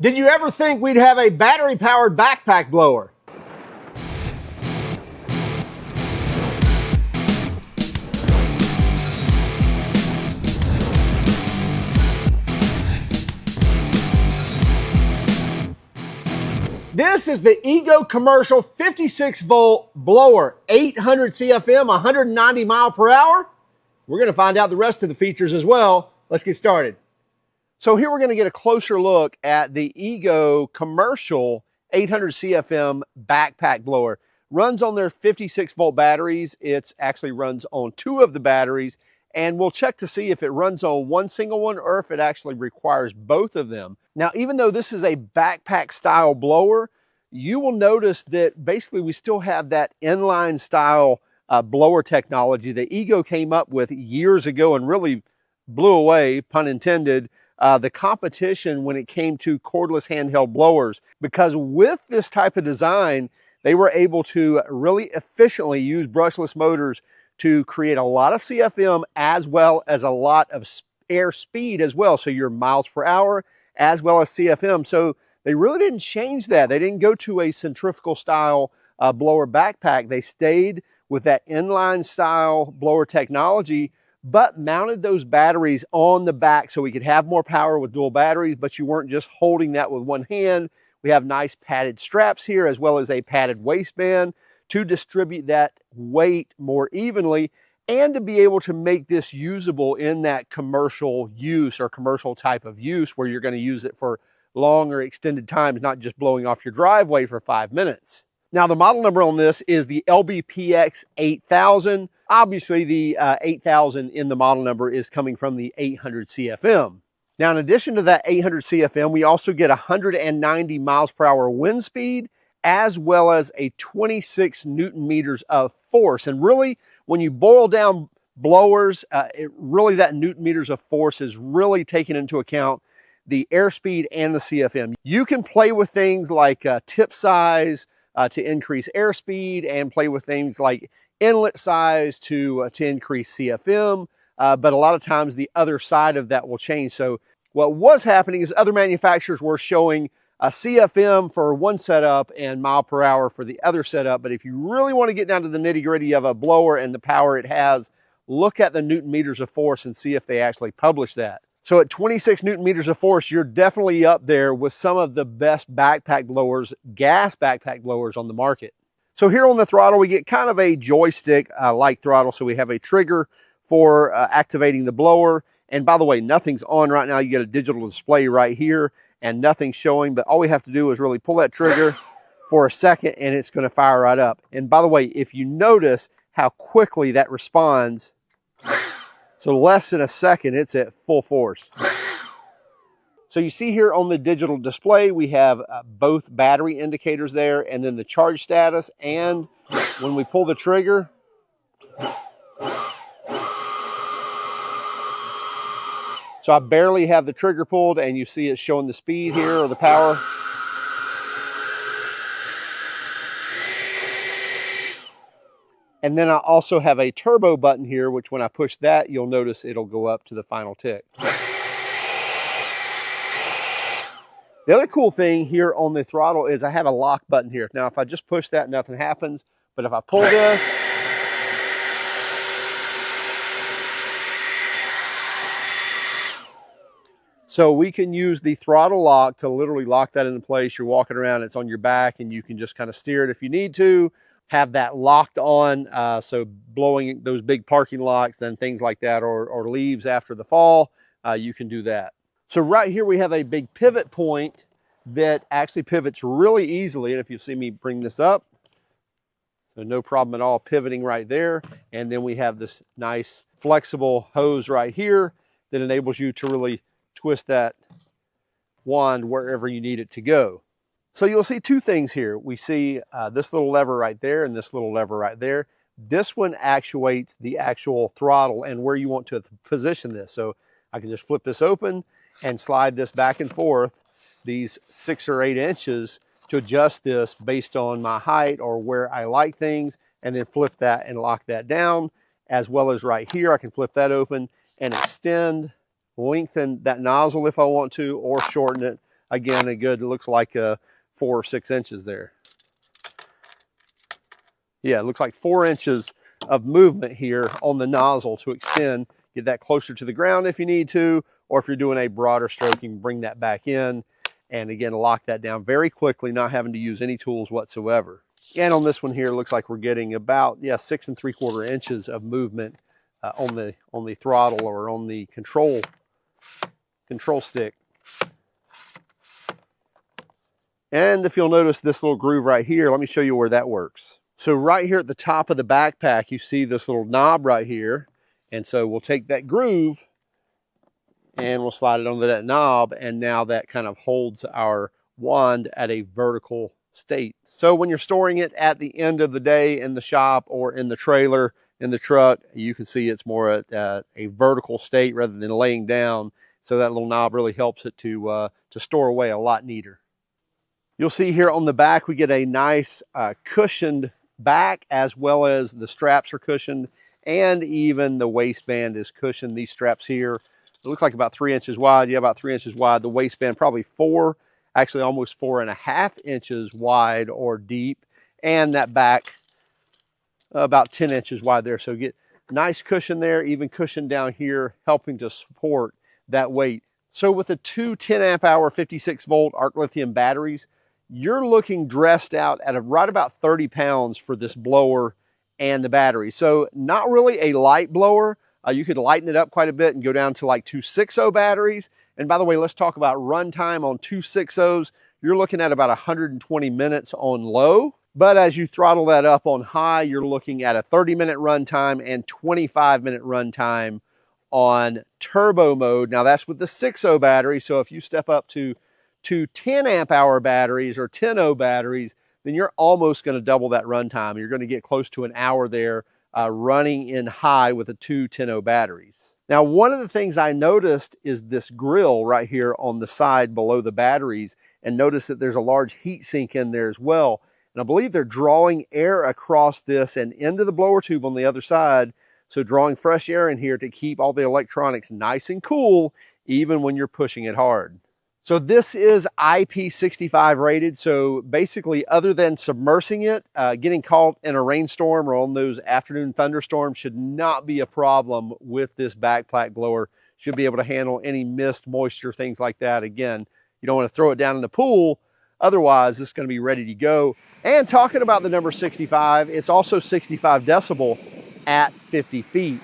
Did you ever think we'd have a battery-powered backpack blower? This is the Ego Commercial 56-volt blower, 800 CFM, 190 mile per hour. We're going to find out the rest of the features as well. Let's get started. So here we're going to get a closer look at the Ego Commercial 800 CFM backpack blower. Runs on their 56-volt batteries. It actually runs on two of the batteries, and we'll check to see if it runs on one single one or if it actually requires both of them. Now, even though this is a backpack style blower, you will notice that basically we still have that inline style blower technology that Ego came up with years ago and really blew away, pun intended, the competition when it came to cordless handheld blowers. Because with this type of design, they were able to really efficiently use brushless motors to create a lot of CFM as well as a lot of air speed as well. So your miles per hour as well as CFM. So they really didn't change that. They didn't go to a centrifugal style blower backpack. They stayed with that inline style blower technology, but mounted those batteries on the back so we could have more power with dual batteries, but you weren't just holding that with one hand. We have nice padded straps here as well as a padded waistband to distribute that weight more evenly and to be able to make this usable in that commercial use or commercial type of use where you're going to use it for long or extended times, not just blowing off your driveway for 5 minutes. Now, the model number on this is the LBPX8000. Obviously, the 8000 in the model number is coming from the 800 CFM. Now, in addition to that 800 CFM, we also get 190 miles per hour wind speed, as well as a 26 Newton meters of force. And really, when you boil down blowers, really that Newton meters of force is really taken into account the airspeed and the CFM. You can play with things like tip size to increase airspeed and play with things like inlet size to increase CFM. But a lot of times the other side of that will change. So what was happening is other manufacturers were showing a CFM for one setup and mile per hour for the other setup. But if you really want to get down to the nitty gritty of a blower and the power it has, look at the Newton meters of force and see if they actually publish that. So at 26 Newton meters of force, you're definitely up there with some of the best backpack blowers, gas backpack blowers on the market. So here on the throttle, we get kind of a joystick-like throttle. So we have a trigger for activating the blower. And by the way, nothing's on right now. You get a digital display right here and nothing's showing. But all we have to do is really pull that trigger for a second and it's going to fire right up. And by the way, if you notice how quickly that responds, so less than a second, it's at full force. So you see here on the digital display, we have both battery indicators there and then the charge status. And when we pull the trigger, so I barely have the trigger pulled and you see it showing the speed here or the power. And then I also have a turbo button here, which when I push that, you'll notice it'll go up to the final tick. The other cool thing here on the throttle is I have a lock button here. Now, if I just push that, nothing happens. But if I pull this, so we can use the throttle lock to literally lock that into place. You're walking around, it's on your back, and you can just kind of steer it if you need to. Have that locked on, so blowing those big parking lots and things like that, or leaves after the fall, you can do that. So right here we have a big pivot point that actually pivots really easily. And if you see me bring this up, so no problem at all pivoting right there. And then we have this nice flexible hose right here that enables you to really twist that wand wherever you need it to go. So you'll see two things here. We see this little lever right there and this little lever right there. This one actuates the actual throttle and where you want to position this. So I can just flip this open and slide this back and forth, these 6 or 8 inches, to adjust this based on my height or where I like things, and then flip that and lock that down. As well as right here, I can flip that open and extend, lengthen that nozzle if I want to, or shorten it again, a good, it looks like 4 or 6 inches there. Yeah, it looks like 4 inches of movement here on the nozzle to extend, get that closer to the ground if you need to, or if you're doing a broader stroke, you can bring that back in and again, lock that down very quickly, not having to use any tools whatsoever. And on this one here, it looks like we're getting about, 6 3/4 inches of movement on the throttle or on the control stick. And if you'll notice this little groove right here, let me show you where that works. So right here at the top of the backpack, you see this little knob right here. And so we'll take that groove and we'll slide it onto that knob. And now that kind of holds our wand at a vertical state. So when you're storing it at the end of the day in the shop or in the trailer, in the truck, you can see it's more at a vertical state rather than laying down. So that little knob really helps it to store away a lot neater. You'll see here on the back, we get a nice cushioned back, as well as the straps are cushioned and even the waistband is cushioned. These straps here, it looks like about 3 inches wide. Yeah, about 3 inches wide. The waistband probably 4, actually almost 4.5 inches wide or deep. And that back about 10 inches wide there. So get nice cushion there, even cushion down here, helping to support that weight. So with the two 10 amp hour 56 volt arc lithium batteries, you're looking dressed out at right about 30 pounds for this blower and the battery. So not really a light blower. You could lighten it up quite a bit and go down to like 260 batteries. And by the way, let's talk about runtime on 260s. You're looking at about 120 minutes on low. But as you throttle that up on high, you're looking at a 30-minute runtime and 25-minute runtime on turbo mode. Now that's with the 6.0 battery. So if you step up to 10 amp hour batteries or 10.0 batteries, then you're almost going to double that runtime. You're going to get close to an hour there running in high with the two 10.0 batteries. Now, one of the things I noticed is this grill right here on the side below the batteries, and notice that there's a large heat sink in there as well. And I believe they're drawing air across this and into the blower tube on the other side. So drawing fresh air in here to keep all the electronics nice and cool, even when you're pushing it hard. So this is IP65 rated. So basically, other than submersing it, getting caught in a rainstorm or on those afternoon thunderstorms should not be a problem with this backpack blower. Should be able to handle any mist, moisture, things like that. Again, you don't want to throw it down in the pool. Otherwise, it's going to be ready to go. And talking about the number 65, it's also 65 decibel at 50 feet.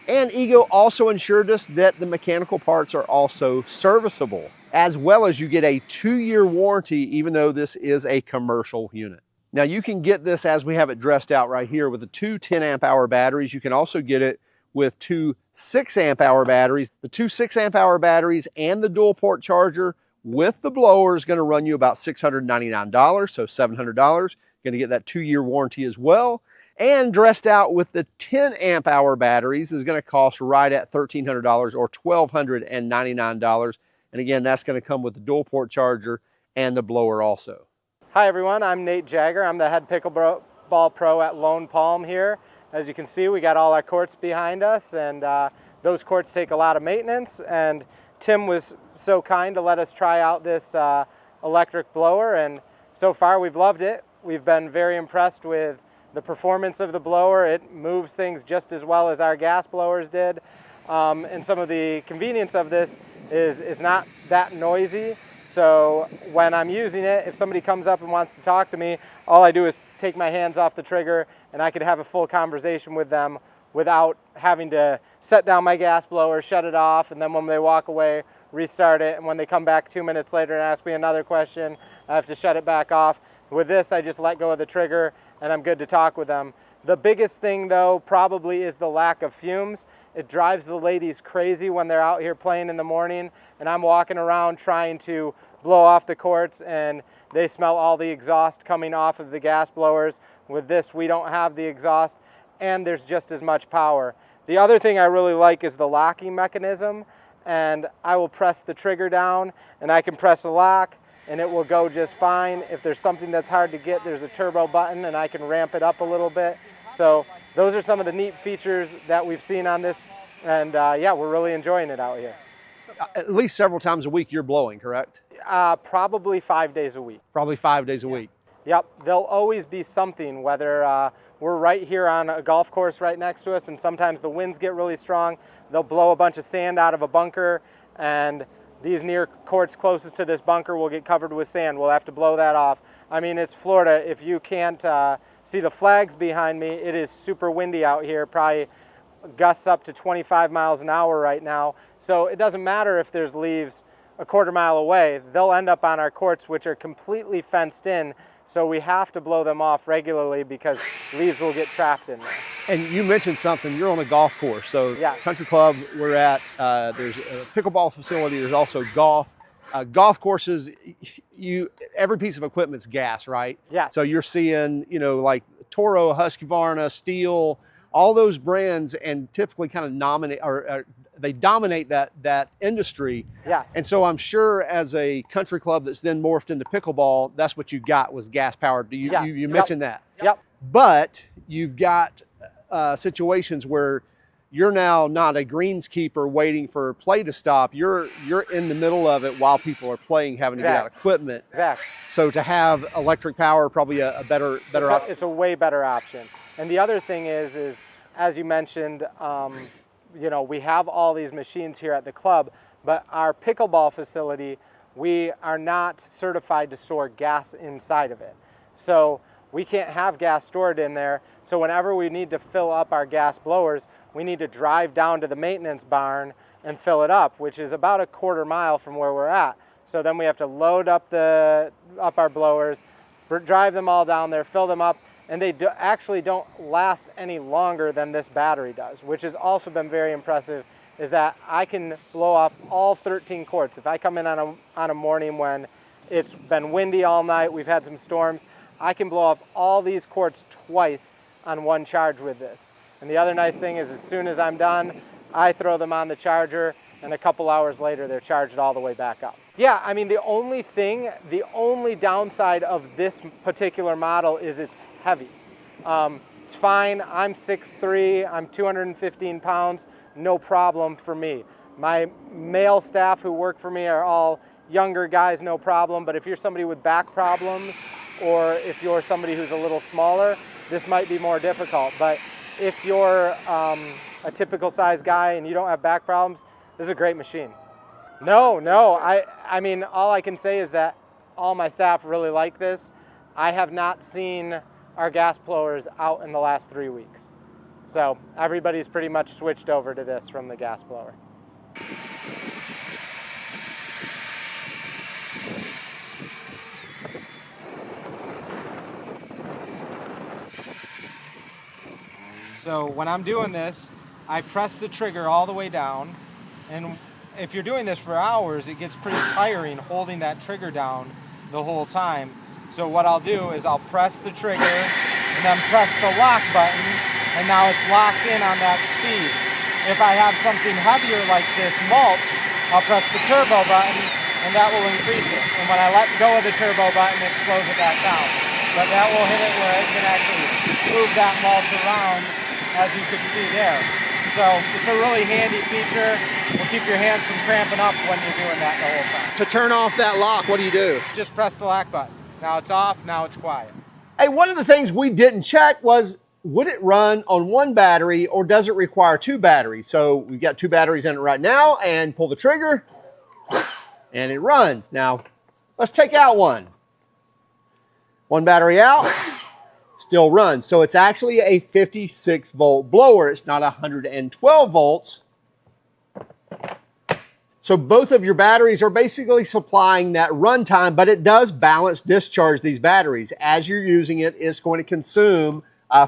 And Ego also assured us that the mechanical parts are also serviceable, as well as you get a 2-year warranty, even though this is a commercial unit. Now you can get this as we have it dressed out right here with the two 10 amp hour batteries. You can also get it with two 6 amp hour batteries. The two 6 amp hour batteries and the dual port charger with the blower is going to run you about $699, so $700. Going to get that 2-year warranty as well. And dressed out with the 10 amp hour batteries is going to cost right at $1,300 or $1,299. And again, that's going to come with the dual port charger and the blower also. Hi everyone, I'm Nate Jagger. I'm the head pickleball pro at Lone Palm here. As you can see, we got all our courts behind us, and those courts take a lot of maintenance. And Tim was so kind to let us try out this electric blower, and so far we've loved it. We've been very impressed with the performance of the blower. It moves things just as well as our gas blowers did. And some of the convenience of this is not that noisy. So when I'm using it, if somebody comes up and wants to talk to me, all I do is take my hands off the trigger and I could have a full conversation with them without having to set down my gas blower, shut it off, and then when they walk away, restart it. And when they come back 2 minutes later and ask me another question, I have to shut it back off. With this, I just let go of the trigger and I'm good to talk with them. The biggest thing though probably is the lack of fumes. It drives the ladies crazy when they're out here playing in the morning and I'm walking around trying to blow off the courts and they smell all the exhaust coming off of the gas blowers. With this, we don't have the exhaust and there's just as much power. The other thing I really like is the locking mechanism, and I will press the trigger down and I can press the lock and it will go just fine. If there's something that's hard to get, there's a turbo button and I can ramp it up a little bit. So those are some of the neat features that we've seen on this, and yeah, we're really enjoying it out here. at least several times a week you're blowing, correct? Probably 5 days a week. Probably 5 days a week. Yep, there'll always be something, whether we're right here on a golf course right next to us, and sometimes the winds get really strong. They'll blow a bunch of sand out of a bunker, and these near courts closest to this bunker will get covered with sand. We'll have to blow that off. I mean, it's Florida. If you can't see the flags behind me, it is super windy out here, probably gusts up to 25 miles an hour right now. So it doesn't matter if there's leaves a quarter mile away. They'll end up on our courts, which are completely fenced in. So we have to blow them off regularly because leaves will get trapped in there. And you mentioned something, you're on a golf course. So yes. Country Club we're at, there's a pickleball facility, there's also golf. Golf courses, every piece of equipment's gas, right? Yeah. So you're seeing, you know, like Toro, Husqvarna, Steel, all those brands, and typically kind of they dominate that industry. Yes. And so I'm sure as a country club that's then morphed into pickleball, that's what you got was gas powered. You mentioned that. Yep. But you've got situations where you're now not a greenskeeper waiting for play to stop. You're in the middle of it while people are playing, having to get out equipment. Exactly. So to have electric power, probably a better option. It's a way better option. And the other thing is as you mentioned, you know, we have all these machines here at the club, but our pickleball facility, we are not certified to store gas inside of it. So we can't have gas stored in there. So whenever we need to fill up our gas blowers, we need to drive down to the maintenance barn and fill it up, which is about a quarter mile from where we're at. So then we have to load up our blowers, drive them all down there, fill them up, and they actually don't last any longer than this battery does, which has also been very impressive, is that I can blow off all 13 courts. If I come in on a morning when it's been windy all night, we've had some storms, I can blow off all these courts twice on one charge with this. And the other nice thing is as soon as I'm done, I throw them on the charger, and a couple hours later, they're charged all the way back up. Yeah, I mean, the only downside of this particular model is it's heavy. It's fine, I'm 6'3", I'm 215 pounds, no problem for me. My male staff who work for me are all younger guys, no problem, but if you're somebody with back problems, or if you're somebody who's a little smaller, this might be more difficult. But if you're a typical size guy and you don't have back problems, this is a great machine. No, I mean, all I can say is that all my staff really like this. I have not seen our gas blowers out in the last 3 weeks. So everybody's pretty much switched over to this from the gas blower. So when I'm doing this, I press the trigger all the way down, and if you're doing this for hours, it gets pretty tiring holding that trigger down the whole time. So what I'll do is I'll press the trigger and then press the lock button, and now it's locked in on that speed. If I have something heavier like this mulch, I'll press the turbo button and that will increase it. And when I let go of the turbo button, it slows it back down. But that will hit it where it can actually move that mulch around, as you can see there. So it's a really handy feature. Will keep your hands from cramping up when you're doing that the whole time. To turn off that lock, what do you do? Just press the lock button. Now it's off, now it's quiet. Hey, one of the things we didn't check was, would it run on one battery or does it require two batteries? So we've got two batteries in it right now, and pull the trigger and it runs. Now let's take out one. One battery out, still runs. So it's actually a 56 volt blower. It's not 112 volts. So both of your batteries are basically supplying that runtime, but it does balance discharge these batteries. As you're using it, it's going to consume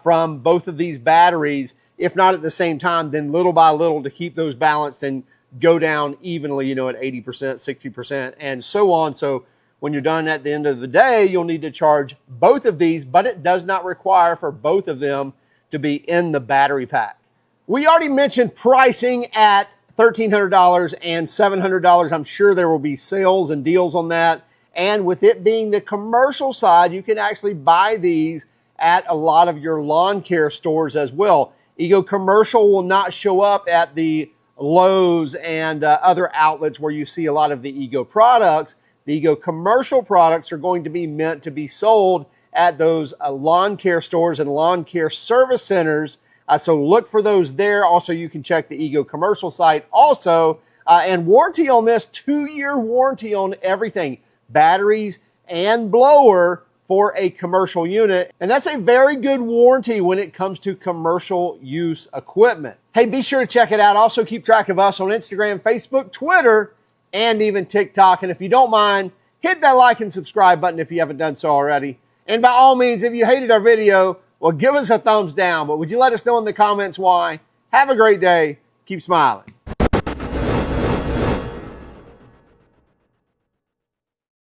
from both of these batteries, if not at the same time, then little by little to keep those balanced and go down evenly, you know, at 80%, 60%, and so on. So when you're done at the end of the day, you'll need to charge both of these, but it does not require for both of them to be in the battery pack. We already mentioned pricing at $1,300 and $700. I'm sure there will be sales and deals on that. And with it being the commercial side, you can actually buy these at a lot of your lawn care stores as well. Ego Commercial will not show up at the Lowe's and other outlets where you see a lot of the Ego products. The Ego commercial products are going to be meant to be sold at those lawn care stores and lawn care service centers. So look for those there. Also, you can check the Ego commercial site also. And warranty on this, 2-year warranty on everything, batteries and blower for a commercial unit. And that's a very good warranty when it comes to commercial use equipment. Hey, be sure to check it out. Also, keep track of us on Instagram, Facebook, Twitter, and even TikTok. And if you don't mind, hit that like and subscribe button if you haven't done so already. And by all means, if you hated our video, well, give us a thumbs down. But would you let us know in the comments why? Have a great day. Keep smiling.